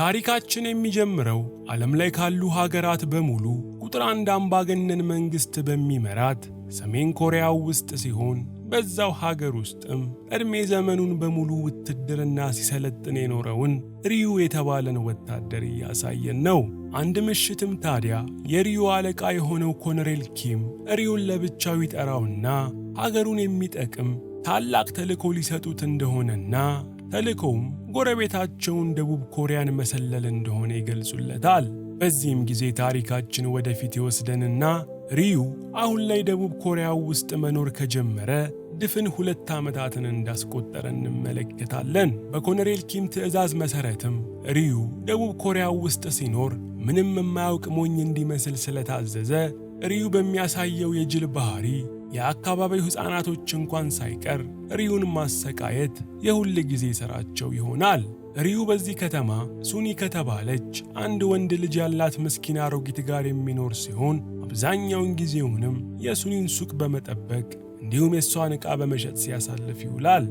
ታሪካችን የሚጀምረው ዓለም ላይ ካሉ ሀገራት በሙሉ ቁጥር 1 አምባገነን መንግስት በሚመራት ሰሜን ኮሪያ ውስጥ ሲሆን በዛው ሀገር ውስጥም እድሜ ዘመኑን በሙሉ ውትድርና ሲሰለጥን የኖረውን ሪዩ የተባለን ወታደር ያሳየን ነው። አንድ ምሽትም ታዲያ የሪዩ አለቃ የሆነው ኮሎኔል ኪም ሪዩን ለብቻው ይጠራውና ሀገሩን የሚጠቅም ታላቅ ተልዕኮ ሊሰጡት እንደሆነና ተልዕኮውም ጎረቤታቸውን ደቡብ ኮሪያን መሰለል እንደሆነ ይገልጹለታል። በዚህም ጊዜ ታሪካችን ወደፊት ይወስደንና ሪዩ አሁን ላይ ደቡብ ኮሪያ ውስጥ መኖር ከጀመረ ድፍን 2 ዓመታትን እንዳስቆጠረ እንመለከታለን። በኮሎኔል ኪም ትዕዛዝ መሰረትም ሪዩ ደቡብ ኮሪያ ውስጥ ሲኖር ምንም የማያውቅ ሞኝ እንዲመስል ስለታዘዘ ሪዩ በሚያሳየው የጅል ባህሪ የአካባቢው ሕፃናቶች እንኳን ሳይቀር ሪዩን ማሰቃየት የሁል ጊዜ ሥራቸው ይሆናል። ሪዩ በዚህ ከተማ ሱኒ ከተባለች አንድ ወንድ ልጅ ያላት ምስኪን አሮጊት ጋር የሚኖር ሲሆን አብዛኛውን ጊዜውንም የሱኒን ሱቅ በመጠበቅ እንዲሁም የሷን ዕቃ በመሸጥ ሲያሳልፍ ይውላል።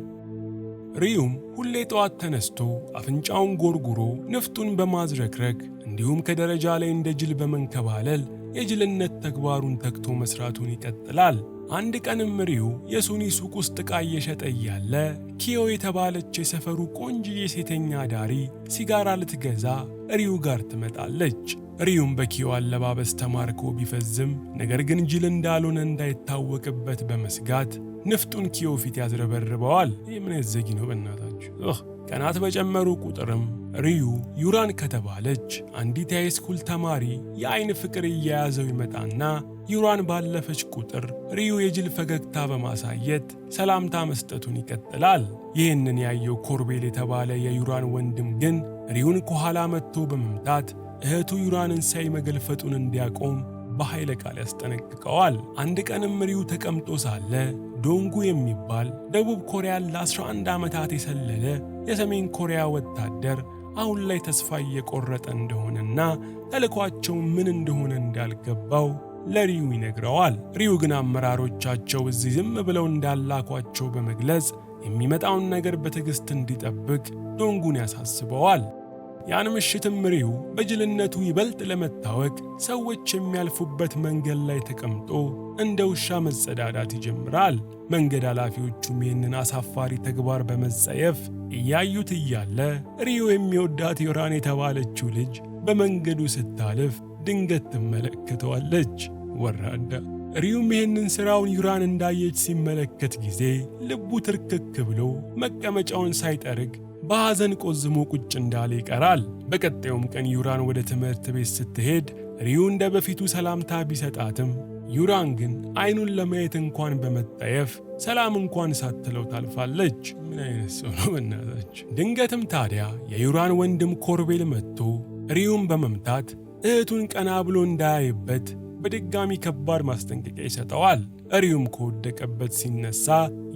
ሪዩም ሁሌ ጠዋት ተነስቶ አፍንጫውን ጎርጉሮ ንፍጡን በማዝረክረክ እንዲሁም ከደረጃ ላይ እንደ ጅል በመንከባለል የጅልነት ተግባሩን ተግቶ መስራቱን ይቀጥላል። አንድ ቀንም ሪዩ የሱኒ ሱቅ ውስጥ ዕቃ እየሸጠ እያለ ኪዮ የተባለች የሰፈሩ ቆንጅዬ ሴተኛ ዳሪ ሲጋራ ልትገዛ ሪዩ ጋር ትመጣለች። ሪዩም በኪዮ አለባበስ ተማርኮ ቢፈዝም ነገር ግን ጅል እንዳልሆነ እንዳይታወቅበት በመስጋት ንፍጡን ኪዮ ፊት ያዝረበርበዋል። ምን ዘጊ ነው በእናታችሁ። ቀናት በጨመሩ ቁጥርም ሪዩ ዩራን ከተባለች አንዲት የሃይስኩል ተማሪ የአይን ፍቅር እየያዘው ይመጣና ዩራን ባለፈች ቁጥር ሪዩ የጅል ፈገግታ በማሳየት ሰላምታ መስጠቱን ይቀጥላል። ይህንን ያየው ኮርቤል የተባለ የዩራን ወንድም ግን ሪዩን ከኋላ መጥቶ በመምታት እህቱ ዩራንን ሳይ መገልፈጡን እንዲያቆም በኃይለ ቃል ያስጠነቅቀዋል። አንድ ቀንም ሪዩ ተቀምጦ ሳለ ዶንጉ የሚባል ደቡብ ኮሪያን ለ11 ዓመታት የሰለለ የሰሜን ኮሪያ ወታደር አሁን ላይ ተስፋ እየቆረጠ እንደሆነና ተልዕኳቸው ምን እንደሆነ እንዳልገባው ለሪዩ ይነግረዋል። ሪዩ ግን አመራሮቻቸው እዚህ ዝም ብለው እንዳላኳቸው በመግለጽ የሚመጣውን ነገር በትዕግስት እንዲጠብቅ ዶንጉን ያሳስበዋል። ያን ምሽትም ሪዩ በጅልነቱ ይበልጥ ለመታወቅ ሰዎች የሚያልፉበት መንገድ ላይ ተቀምጦ እንደ ውሻ መጸዳዳት ይጀምራል። መንገድ ኃላፊዎቹም ይህንን አሳፋሪ ተግባር በመጸየፍ እያዩት እያለ ሪዩ የሚወዳት ዮራን የተባለችው ልጅ በመንገዱ ስታልፍ ድንገት ትመለከተዋለች። ወራዳ ሪዩም ይህንን ሥራውን ዩራን እንዳየች ሲመለከት ጊዜ ልቡ ትርክክ ብሎ መቀመጫውን ሳይጠርግ በሐዘን ቆዝሞ ቁጭ እንዳለ ይቀራል። በቀጣዩም ቀን ዩራን ወደ ትምህርት ቤት ስትሄድ ሪዩ እንደ በፊቱ ሰላምታ ቢሰጣትም ዩራን ግን አይኑን ለማየት እንኳን በመጠየፍ ሰላም እንኳን ሳትለው ታልፋለች። ምን አይነት ሰው ነው በእናታችሁ። ድንገትም ታዲያ የዩራን ወንድም ኮርቤል መጥቶ ሪዩን በመምታት እህቱን ቀና ብሎ እንዳያይበት በድጋሚ ከባድ ማስጠንቀቂያ ይሰጠዋል። ሪዩም ከወደቀበት ሲነሳ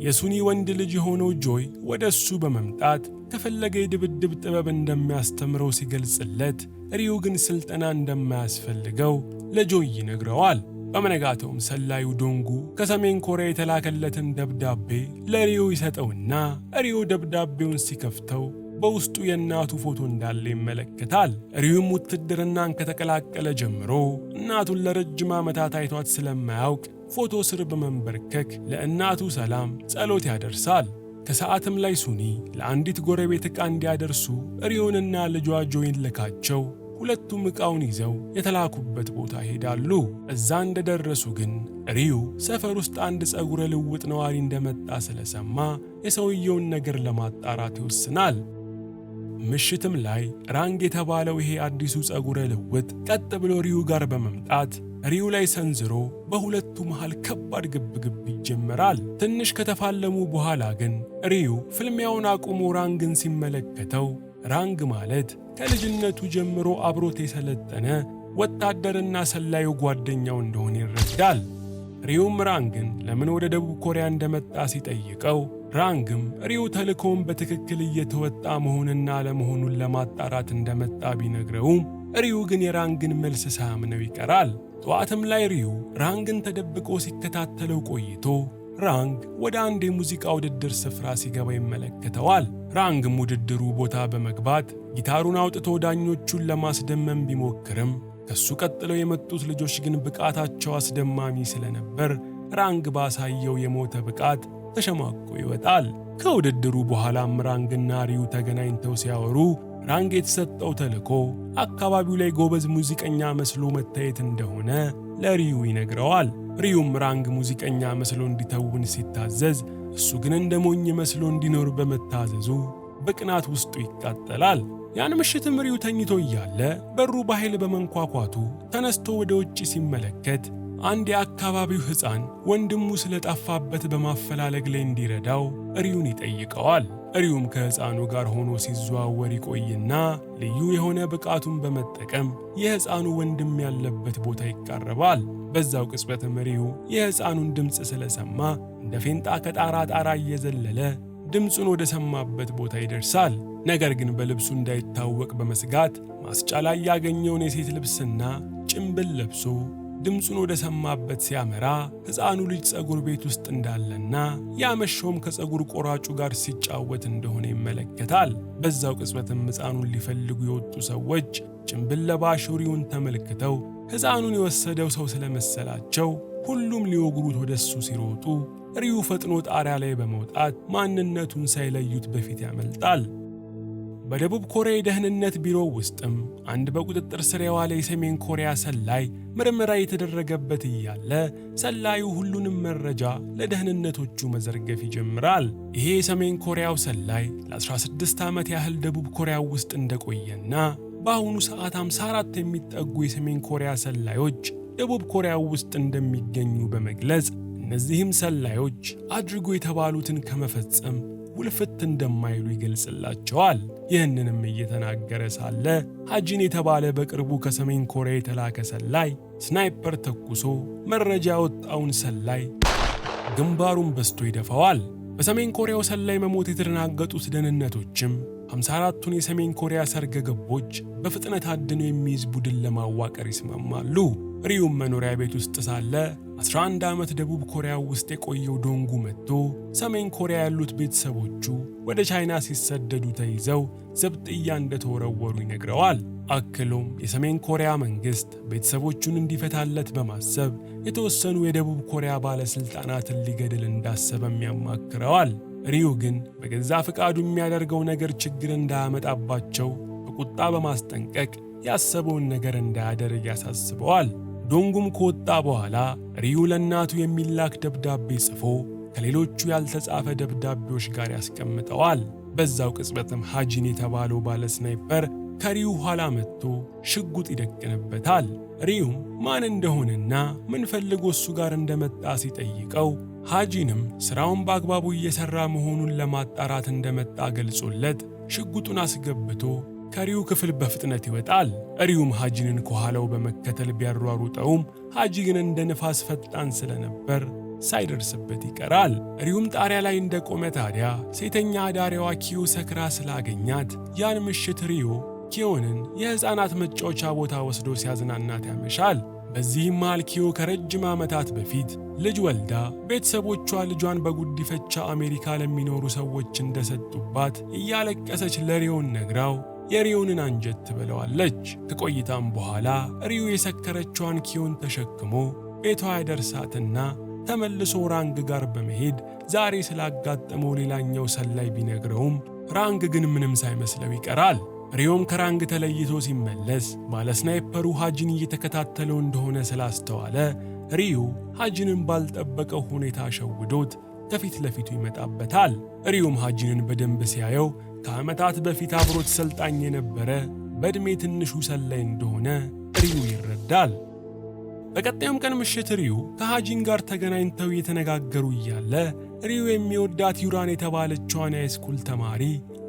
የሱኒ ወንድ ልጅ የሆነው ጆይ ወደ እሱ በመምጣት ከፈለገ የድብድብ ጥበብ እንደሚያስተምረው ሲገልጽለት ሪዩ ግን ስልጠና እንደማያስፈልገው ለጆይ ይነግረዋል። በመነጋታውም ሰላዩ ዶንጉ ከሰሜን ኮሪያ የተላከለትን ደብዳቤ ለሪዩ ይሰጠውና ሪዩ ደብዳቤውን ሲከፍተው በውስጡ የእናቱ ፎቶ እንዳለ ይመለከታል። ሪዩም ውትድርናን ከተቀላቀለ ጀምሮ እናቱን ለረጅም ዓመታት አይቷት ስለማያውቅ ፎቶ ስር በመንበርከክ ለእናቱ ሰላም ጸሎት ያደርሳል። ከሰዓትም ላይ ሱኒ ለአንዲት ጎረቤት ዕቃ እንዲያደርሱ ሪዩንና ልጇ ጆይን ልካቸው ሁለቱም ዕቃውን ይዘው የተላኩበት ቦታ ሄዳሉ። እዛ እንደደረሱ ግን ሪዩ ሰፈር ውስጥ አንድ ጸጉረ ልውጥ ነዋሪ እንደመጣ ስለሰማ የሰውየውን ነገር ለማጣራት ይወስናል። ምሽትም ላይ ራንግ የተባለው ይሄ አዲሱ ጸጉረ ልውጥ ቀጥ ብሎ ሪዩ ጋር በመምጣት ሪዩ ላይ ሰንዝሮ በሁለቱ መሃል ከባድ ግብግብ ይጀመራል። ትንሽ ከተፋለሙ በኋላ ግን ሪዩ ፍልሚያውን አቁሞ ራንግን ሲመለከተው ራንግ ማለት ከልጅነቱ ጀምሮ አብሮት የሰለጠነ ወታደርና ሰላዩ ጓደኛው እንደሆነ ይረዳል። ሪዩም ራንግን ለምን ወደ ደቡብ ኮሪያ እንደመጣ ሲጠይቀው ራንግም ሪዩ ተልዕኮውን በትክክል እየተወጣ መሆንና አለመሆኑን ለማጣራት እንደመጣ ቢነግረውም ሪዩ ግን የራንግን መልስ ሳያምነው ይቀራል። ጠዋትም ላይ ሪዩ ራንግን ተደብቆ ሲከታተለው ቆይቶ ራንግ ወደ አንድ የሙዚቃ ውድድር ስፍራ ሲገባ ይመለከተዋል። ራንግም ውድድሩ ቦታ በመግባት ጊታሩን አውጥቶ ዳኞቹን ለማስደመም ቢሞክርም ከሱ ቀጥለው የመጡት ልጆች ግን ብቃታቸው አስደማሚ ስለነበር ራንግ ባሳየው የሞተ ብቃት ተሸማቆ ይወጣል። ከውድድሩ በኋላም ራንግና ሪዩ ተገናኝተው ሲያወሩ ራንግ የተሰጠው ተልዕኮ አካባቢው ላይ ጎበዝ ሙዚቀኛ መስሎ መታየት እንደሆነ ለሪዩ ይነግረዋል። ሪዩም ራንግ ሙዚቀኛ መስሎ እንዲተውን ሲታዘዝ እሱ ግን እንደ ሞኝ መስሎ እንዲኖር በመታዘዙ በቅናት ውስጡ ይቃጠላል። ያን ምሽትም ሪዩ ተኝቶ እያለ በሩ በኃይል በመንኳኳቱ ተነስቶ ወደ ውጭ ሲመለከት አንድ የአካባቢው ሕፃን ወንድሙ ስለጠፋበት በማፈላለግ ላይ እንዲረዳው ሪዩን ይጠይቀዋል። ሪዩም ከሕፃኑ ጋር ሆኖ ሲዘዋወር ይቆይና ልዩ የሆነ ብቃቱን በመጠቀም የሕፃኑ ወንድም ያለበት ቦታ ይቃረባል። በዛው ቅጽበትም ሪዩ የሕፃኑን ድምፅ ስለሰማ እንደ ፌንጣ ከጣራ ጣራ እየዘለለ ድምፁን ወደ ሰማበት ቦታ ይደርሳል። ነገር ግን በልብሱ እንዳይታወቅ በመስጋት ማስጫ ላይ ያገኘውን የሴት ልብስና ጭምብል ለብሶ ድምፁን ወደ ሰማበት ሲያመራ ሕፃኑ ልጅ ፀጉር ቤት ውስጥ እንዳለና ያመሸውም ከፀጉር ቆራጩ ጋር ሲጫወት እንደሆነ ይመለከታል። በዛው ቅጽበትም ሕፃኑን ሊፈልጉ የወጡ ሰዎች ጭምብል ለባሹ ሪዩን ተመልክተው ሕፃኑን የወሰደው ሰው ስለመሰላቸው ሁሉም ሊወግሩት ወደሱ ሲሮጡ ሪዩ ፈጥኖ ጣሪያ ላይ በመውጣት ማንነቱን ሳይለዩት በፊት ያመልጣል። በደቡብ ኮሪያ የደህንነት ቢሮ ውስጥም አንድ በቁጥጥር ስር የዋለ የሰሜን ኮሪያ ሰላይ ምርመራ የተደረገበት እያለ ሰላዩ ሁሉንም መረጃ ለደህንነቶቹ መዘርገፍ ይጀምራል። ይሄ የሰሜን ኮሪያው ሰላይ ለ16 ዓመት ያህል ደቡብ ኮሪያ ውስጥ እንደቆየና በአሁኑ ሰዓት 54 የሚጠጉ የሰሜን ኮሪያ ሰላዮች ደቡብ ኮሪያ ውስጥ እንደሚገኙ በመግለጽ እነዚህም ሰላዮች አድርጎ የተባሉትን ከመፈጸም ውልፍት እንደማይሉ ይገልጽላቸዋል። ይህንንም እየተናገረ ሳለ ሃጂን የተባለ በቅርቡ ከሰሜን ኮሪያ የተላከ ሰላይ ስናይፐር ተኩሶ መረጃ ያወጣውን ሰላይ ግንባሩን በስቶ ይደፋዋል። በሰሜን ኮሪያው ሰላይ መሞት የተደናገጡት ደህንነቶችም 54ቱን የሰሜን ኮሪያ ሰርገ ገቦች በፍጥነት አድነው የሚይዝ ቡድን ለማዋቀር ይስማማሉ። ሪዩም መኖሪያ ቤት ውስጥ ሳለ 11 ዓመት ደቡብ ኮሪያ ውስጥ የቆየው ዶንጉ መጥቶ ሰሜን ኮሪያ ያሉት ቤተሰቦቹ ወደ ቻይና ሲሰደዱ ተይዘው ዘብጥያ እንደተወረወሩ ይነግረዋል። አክሎም የሰሜን ኮሪያ መንግስት ቤተሰቦቹን እንዲፈታለት በማሰብ የተወሰኑ የደቡብ ኮሪያ ባለስልጣናትን ሊገድል እንዳሰበም ያማክረዋል። ሪዩ ግን በገዛ ፍቃዱ የሚያደርገው ነገር ችግር እንዳያመጣባቸው በቁጣ በማስጠንቀቅ ያሰበውን ነገር እንዳያደርግ ያሳስበዋል። ዶንጉም ከወጣ በኋላ ሪዩ ለእናቱ የሚላክ ደብዳቤ ጽፎ ከሌሎቹ ያልተጻፈ ደብዳቤዎች ጋር ያስቀምጠዋል። በዛው ቅጽበትም ሃጂን የተባለው ባለ ስናይፐር ከሪዩ ኋላ መጥቶ ሽጉጥ ይደቅንበታል። ሪዩም ማን እንደሆነና ምን ፈልጎ እሱ ጋር እንደመጣ ሲጠይቀው ሃጂንም ስራውን በአግባቡ እየሰራ መሆኑን ለማጣራት እንደመጣ ገልጾለት ሽጉጡን አስገብቶ ከሪዩ ክፍል በፍጥነት ይወጣል። ሪዩም ሃጂንን ከኋላው በመከተል ቢያሯሩጠውም ሃጂ ግን እንደ ንፋስ ፈጣን ስለነበር ሳይደርስበት ይቀራል። ሪዩም ጣሪያ ላይ እንደቆመ ታዲያ ሴተኛ አዳሪዋ ኪዮ ሰክራ ስላገኛት ያን ምሽት ሪዩ ኪዮንን የሕፃናት መጫወቻ ቦታ ወስዶ ሲያዝናናት ያመሻል። በዚህም መሃል ኪዮ ከረጅም ዓመታት በፊት ልጅ ወልዳ ቤተሰቦቿ ልጇን በጉዲፈቻ አሜሪካ ለሚኖሩ ሰዎች እንደሰጡባት እያለቀሰች ለሪዮን ነግራው የሪዮንን አንጀት ትበለዋለች። ከቆይታም በኋላ ሪዩ የሰከረችዋን ኪዮን ተሸክሞ ቤቷ ያደርሳትና ተመልሶ ራንግ ጋር በመሄድ ዛሬ ስላጋጠመው ሌላኛው ሰላይ ቢነግረውም ራንግ ግን ምንም ሳይመስለው ይቀራል። ሪዮም ከራንግ ተለይቶ ሲመለስ ባለስናይፐሩ ሃጂን እየተከታተለው እንደሆነ ስላስተዋለ ሪዩ ሃጂንን ባልጠበቀው ሁኔታ ሸውዶት ከፊት ለፊቱ ይመጣበታል። ሪዩም ሃጂንን በደንብ ሲያየው ከዓመታት በፊት አብሮት ሰልጣኝ የነበረ በዕድሜ ትንሹ ሰላይ እንደሆነ ሪዩ ይረዳል። በቀጣዩም ቀን ምሽት ሪዩ ከሃጂን ጋር ተገናኝተው እየተነጋገሩ እያለ ሪዩ የሚወዳት ዩራን የተባለችዋን የሃይስኩል ተማሪ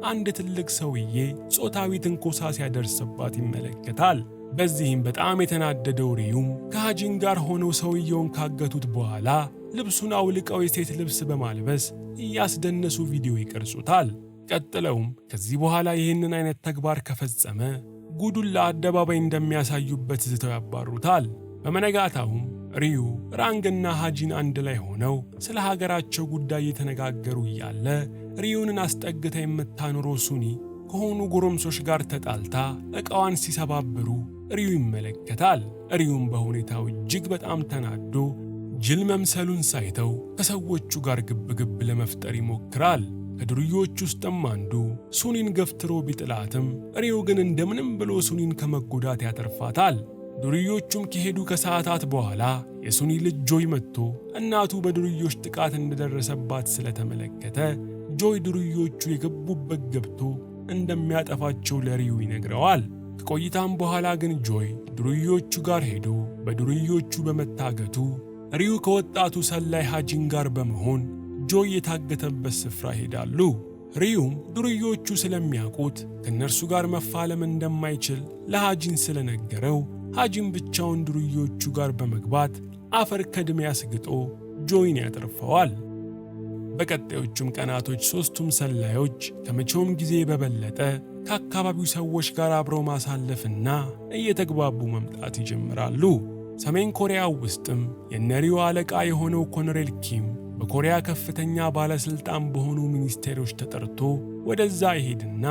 አንድ ትልቅ ሰውዬ ጾታዊ ትንኮሳ ሲያደርስባት ይመለከታል። በዚህም በጣም የተናደደው ሪዩም ከሃጂን ጋር ሆነው ሰውየውን ካገቱት በኋላ ልብሱን አውልቀው የሴት ልብስ በማልበስ እያስደነሱ ቪዲዮ ይቀርጹታል። ቀጥለውም ከዚህ በኋላ ይህንን አይነት ተግባር ከፈጸመ ጉዱን ለአደባባይ እንደሚያሳዩበት ዝተው ያባሩታል። በመነጋታውም ሪዩ፣ ራንግና ሃጂን አንድ ላይ ሆነው ስለ ሀገራቸው ጉዳይ እየተነጋገሩ እያለ ሪዩንን አስጠግታ የምታኖረው ሱኒ ከሆኑ ጎረምሶች ጋር ተጣልታ ዕቃዋን ሲሰባብሩ ሪዩ ይመለከታል። ሪዩም በሁኔታው እጅግ በጣም ተናዶ ጅል መምሰሉን ሳይተው ከሰዎቹ ጋር ግብግብ ለመፍጠር ይሞክራል። ከዱርዮች ውስጥም አንዱ ሱኒን ገፍትሮ ቢጥላትም ሪዩ ግን እንደምንም ብሎ ሱኒን ከመጎዳት ያተርፋታል። ዱርዮቹም ከሄዱ ከሰዓታት በኋላ የሱኒ ልጅ ጆይ መጥቶ እናቱ በዱርዮች ጥቃት እንደደረሰባት ስለተመለከተ ጆይ ዱርዮቹ የገቡበት ገብቶ እንደሚያጠፋቸው ለሪዩ ይነግረዋል። ከቆይታም በኋላ ግን ጆይ ዱርዮቹ ጋር ሄዶ በዱርዮቹ በመታገቱ ሪዩ ከወጣቱ ሰላይ ሃጂን ጋር በመሆን ጆይ የታገተበት ስፍራ ሄዳሉ። ሪዩም ዱርዮቹ ስለሚያውቁት ከነርሱ ጋር መፋለም እንደማይችል ለሃጂን ስለነገረው ሃጂን ብቻውን ዱርዮቹ ጋር በመግባት አፈር ከድሜ አስግጦ ጆይን ያተርፈዋል። በቀጣዮቹም ቀናቶች ሦስቱም ሰላዮች ከመቼውም ጊዜ በበለጠ ከአካባቢው ሰዎች ጋር አብረው ማሳለፍና እየተግባቡ መምጣት ይጀምራሉ። ሰሜን ኮሪያ ውስጥም የነሪዩ አለቃ የሆነው ኮሎኔል ኪም በኮሪያ ከፍተኛ ባለስልጣን በሆኑ ሚኒስቴሮች ተጠርቶ ወደዛ ይሄድና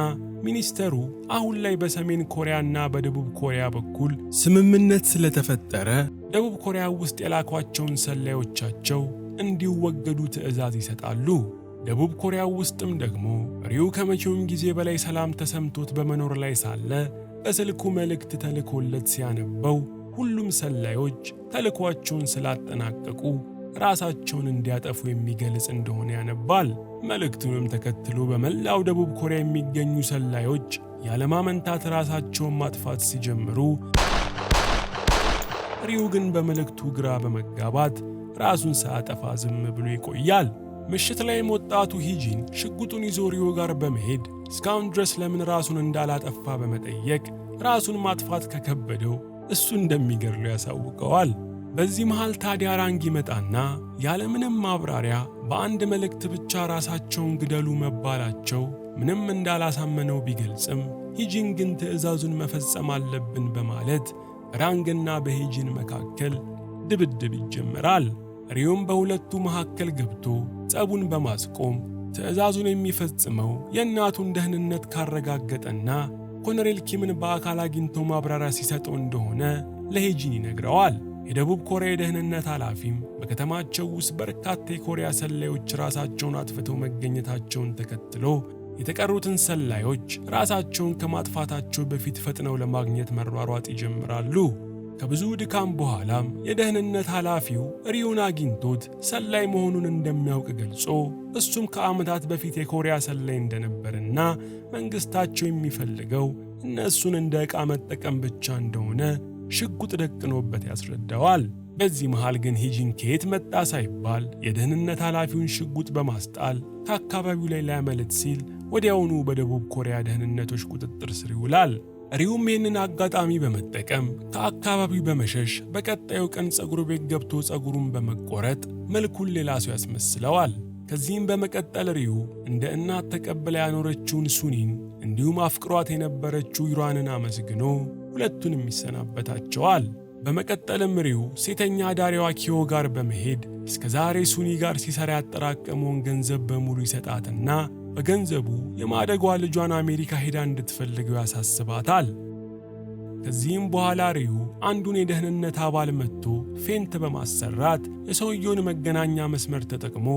ሚኒስተሩ አሁን ላይ በሰሜን ኮሪያና በደቡብ ኮሪያ በኩል ስምምነት ስለተፈጠረ ደቡብ ኮሪያ ውስጥ የላኳቸውን ሰላዮቻቸው እንዲወገዱ ትዕዛዝ ይሰጣሉ። ደቡብ ኮሪያ ውስጥም ደግሞ ሪዩ ከመቼውም ጊዜ በላይ ሰላም ተሰምቶት በመኖር ላይ ሳለ በስልኩ መልእክት ተልኮለት ሲያነበው ሁሉም ሰላዮች ተልኳቸውን ስላጠናቀቁ ራሳቸውን እንዲያጠፉ የሚገልጽ እንደሆነ ያነባል። መልእክቱንም ተከትሎ በመላው ደቡብ ኮሪያ የሚገኙ ሰላዮች ያለማመንታት ራሳቸውን ማጥፋት ሲጀምሩ ሪዩ ግን በመልእክቱ ግራ በመጋባት ራሱን ሳያጠፋ ዝም ብሎ ይቆያል። ምሽት ላይም ወጣቱ ሂጂን ሽጉጡን ይዞ ሪዩ ጋር በመሄድ እስካሁን ድረስ ለምን ራሱን እንዳላጠፋ በመጠየቅ ራሱን ማጥፋት ከከበደው እሱ እንደሚገድለው ያሳውቀዋል። በዚህ መሃል ታዲያ ራንግ ይመጣና ያለምንም ማብራሪያ በአንድ መልእክት ብቻ ራሳቸውን ግደሉ መባላቸው ምንም እንዳላሳመነው ቢገልጽም ሂጂን ግን ትዕዛዙን መፈጸም አለብን በማለት በራንግና በሂጂን መካከል ድብድብ ይጀምራል። ሪዩም በሁለቱ መካከል ገብቶ ጸቡን በማስቆም ትዕዛዙን የሚፈጽመው የእናቱን ደህንነት ካረጋገጠና ኮሎኔል ኪምን በአካል አግኝቶ ማብራሪያ ሲሰጠው እንደሆነ ለሂጂን ይነግረዋል። የደቡብ ኮሪያ የደህንነት ኃላፊም በከተማቸው ውስጥ በርካታ የኮሪያ ሰላዮች ራሳቸውን አጥፍተው መገኘታቸውን ተከትሎ የተቀሩትን ሰላዮች ራሳቸውን ከማጥፋታቸው በፊት ፈጥነው ለማግኘት መሯሯጥ ይጀምራሉ። ከብዙ ድካም በኋላም የደህንነት ኃላፊው ሪዩን አግኝቶት ሰላይ መሆኑን እንደሚያውቅ ገልጾ እሱም ከዓመታት በፊት የኮሪያ ሰላይ እንደነበርና መንግስታቸው የሚፈልገው እነሱን እንደ ዕቃ መጠቀም ብቻ እንደሆነ ሽጉጥ ደቅኖበት ያስረዳዋል። በዚህ መሃል ግን ሂጂን ከየት መጣ ሳይባል የደህንነት ኃላፊውን ሽጉጥ በማስጣል ከአካባቢው ላይ ሊያመልጥ ሲል ወዲያውኑ በደቡብ ኮሪያ ደህንነቶች ቁጥጥር ስር ይውላል። ሪዩም ይህንን አጋጣሚ በመጠቀም ከአካባቢው በመሸሽ በቀጣዩ ቀን ጸጉር ቤት ገብቶ ጸጉሩን በመቆረጥ መልኩን ሌላ ሰው ያስመስለዋል። ከዚህም በመቀጠል ሪዩ እንደ እናት ተቀብላ ያኖረችውን ሱኒን እንዲሁም አፍቅሯት የነበረችው ዩራንን አመስግኖ ሁለቱንም ይሰናበታቸዋል። በመቀጠልም ሪዩ ሴተኛ ዳሪዋ ኪዮ ጋር በመሄድ እስከ ዛሬ ሱኒ ጋር ሲሰራ ያጠራቀመውን ገንዘብ በሙሉ ይሰጣትና በገንዘቡ የማደጓ ልጇን አሜሪካ ሄዳ እንድትፈልገው ያሳስባታል። ከዚህም በኋላ ሪዩ አንዱን የደህንነት አባል መጥቶ ፌንት በማሰራት የሰውየውን መገናኛ መስመር ተጠቅሞ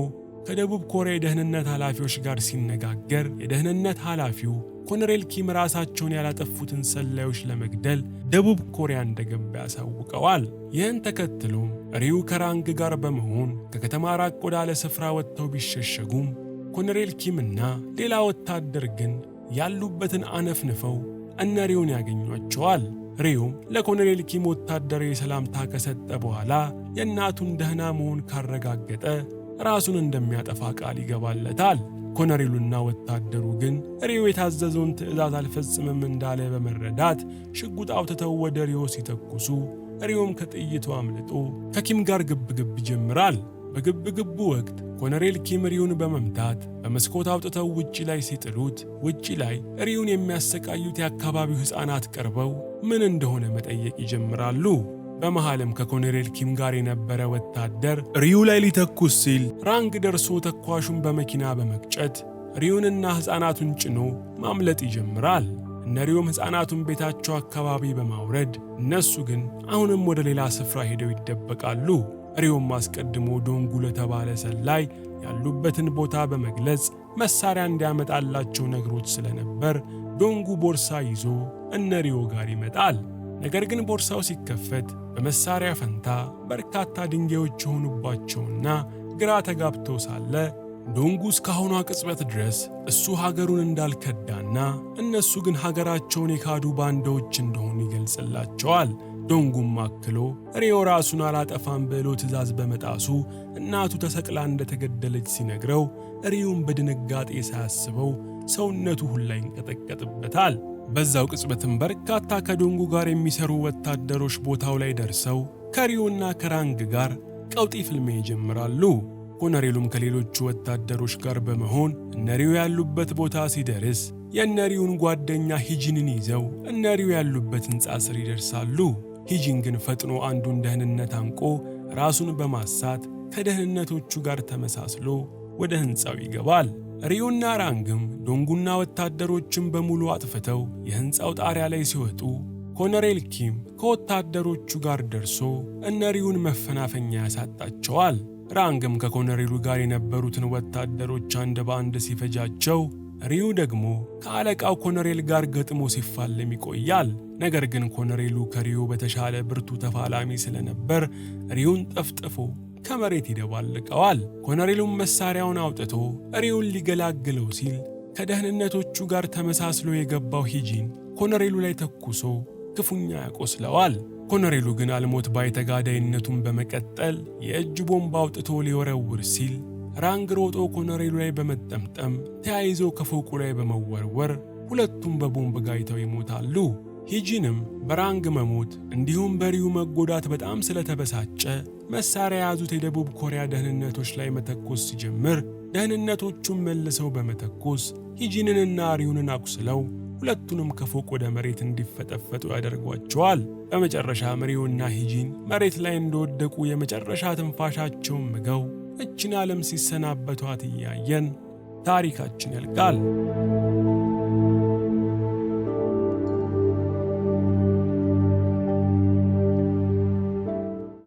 ከደቡብ ኮሪያ የደህንነት ኃላፊዎች ጋር ሲነጋገር የደህንነት ኃላፊው ኮሎኔል ኪም ራሳቸውን ያላጠፉትን ሰላዮች ለመግደል ደቡብ ኮሪያ እንደገባ ያሳውቀዋል። ይህን ተከትሎም ሪዩ ከራንግ ጋር በመሆን ከከተማ ራቅ ወዳለ ስፍራ ወጥተው ቢሸሸጉም ኮሎኔል ኪምና ሌላ ወታደር ግን ያሉበትን አነፍንፈው እነ ሪዩን ያገኟቸዋል። ሪዩም ለኮሎኔል ኪም ወታደራዊ ሰላምታ ከሰጠ በኋላ የእናቱን ደህና መሆን ካረጋገጠ ራሱን እንደሚያጠፋ ቃል ይገባለታል። ኮሎኔሉና ወታደሩ ግን ሪዩ የታዘዘውን ትዕዛዝ አልፈጽምም እንዳለ በመረዳት ሽጉጥ አውጥተው ወደ ሪዩ ሲተኩሱ ሪዩም ከጥይቱ አምልጦ ከኪም ጋር ግብግብ ይጀምራል። በግብግቡ ወቅት ኮሎኔል ኪም ሪዩን በመምታት በመስኮት አውጥተው ውጪ ላይ ሲጥሉት ውጪ ላይ ሪዩን የሚያሰቃዩት የአካባቢው ሕፃናት ቀርበው ምን እንደሆነ መጠየቅ ይጀምራሉ። በመሃልም ከኮሎኔል ኪም ጋር የነበረ ወታደር ሪዩ ላይ ሊተኩስ ሲል ራንግ ደርሶ ተኳሹን በመኪና በመቅጨት ሪዩንና ሕፃናቱን ጭኖ ማምለጥ ይጀምራል። እነ ሪዩም ሕፃናቱን ቤታቸው አካባቢ በማውረድ እነሱ ግን አሁንም ወደ ሌላ ስፍራ ሄደው ይደበቃሉ። ሪዩም አስቀድሞ ዶንጉ ለተባለ ሰላይ ያሉበትን ቦታ በመግለጽ መሳሪያ እንዲያመጣላቸው ነግሮት ስለነበር ዶንጉ ቦርሳ ይዞ እነ ሪዩ ጋር ይመጣል። ነገር ግን ቦርሳው ሲከፈት በመሳሪያ ፈንታ በርካታ ድንጋዮች የሆኑባቸውና ግራ ተጋብተው ሳለ ዶንጉ እስካሁኗ ቅጽበት ድረስ እሱ ሀገሩን እንዳልከዳና እነሱ ግን ሀገራቸውን የካዱ ባንዳዎች እንደሆኑ ይገልጽላቸዋል። ዶንጉም አክሎ ሪዮ ራሱን አላጠፋም ብሎ ትዕዛዝ በመጣሱ እናቱ ተሰቅላ እንደተገደለች ሲነግረው ሪዩም በድንጋጤ ሳያስበው ሰውነቱ ሁላ ይንቀጠቀጥበታል። በዛው ቅጽበትም በርካታ ከዶንጉ ጋር የሚሰሩ ወታደሮች ቦታው ላይ ደርሰው ከሪዩና ከራንግ ጋር ቀውጢ ፍልሚያ ይጀምራሉ። ኮሎኔሉም ከሌሎቹ ወታደሮች ጋር በመሆን እነሪዩ ያሉበት ቦታ ሲደርስ የእነሪዩን ጓደኛ ሂጂንን ይዘው እነሪዩ ያሉበት ሕንፃ ስር ይደርሳሉ። ሂጂን ግን ፈጥኖ አንዱን ደህንነት አንቆ ራሱን በማሳት ከደህንነቶቹ ጋር ተመሳስሎ ወደ ሕንፃው ይገባል። ሪዩና ራንግም ዶንጉና ወታደሮችን በሙሉ አጥፍተው የሕንፃው ጣሪያ ላይ ሲወጡ ኮሎኔል ኪም ከወታደሮቹ ጋር ደርሶ እነሪዩን መፈናፈኛ ያሳጣቸዋል። ራንግም ከኮሎኔሉ ጋር የነበሩትን ወታደሮች አንድ በአንድ ሲፈጃቸው ሪዩ ደግሞ ከአለቃው ኮሎኔል ጋር ገጥሞ ሲፋለም ይቆያል። ነገር ግን ኮሎኔሉ ከሪዩ በተሻለ ብርቱ ተፋላሚ ስለነበር ሪዩን ጠፍጥፎ ከመሬት ይደባልቀዋል። ኮሎኔሉም መሳሪያውን አውጥቶ ሪዩን ሊገላግለው ሲል ከደህንነቶቹ ጋር ተመሳስሎ የገባው ሂጂን ኮሎኔሉ ላይ ተኩሶ ክፉኛ ያቆስለዋል። ኮሎኔሉ ግን አልሞት ባይ ተጋዳይነቱን በመቀጠል የእጅ ቦምብ አውጥቶ ሊወረውር ሲል ራንግ ሮጦ ኮሎኔሉ ላይ በመጠምጠም ተያይዞ ከፎቁ ላይ በመወርወር ሁለቱም በቦምብ ጋይተው ይሞታሉ። ሂጂንም በራንግ መሞት እንዲሁም በሪዩ መጎዳት በጣም ስለተበሳጨ መሳሪያ የያዙት የደቡብ ኮሪያ ደህንነቶች ላይ መተኮስ ሲጀምር ደህንነቶቹም መልሰው በመተኮስ ሂጂንንና ሪዩንን አቁስለው ሁለቱንም ከፎቅ ወደ መሬት እንዲፈጠፈጡ ያደርጓቸዋል። በመጨረሻም ሪዩና ሂጂን መሬት ላይ እንደወደቁ የመጨረሻ ትንፋሻቸውን ምገው እችን ዓለም ሲሰናበቷት እያየን ታሪካችን ያልቃል።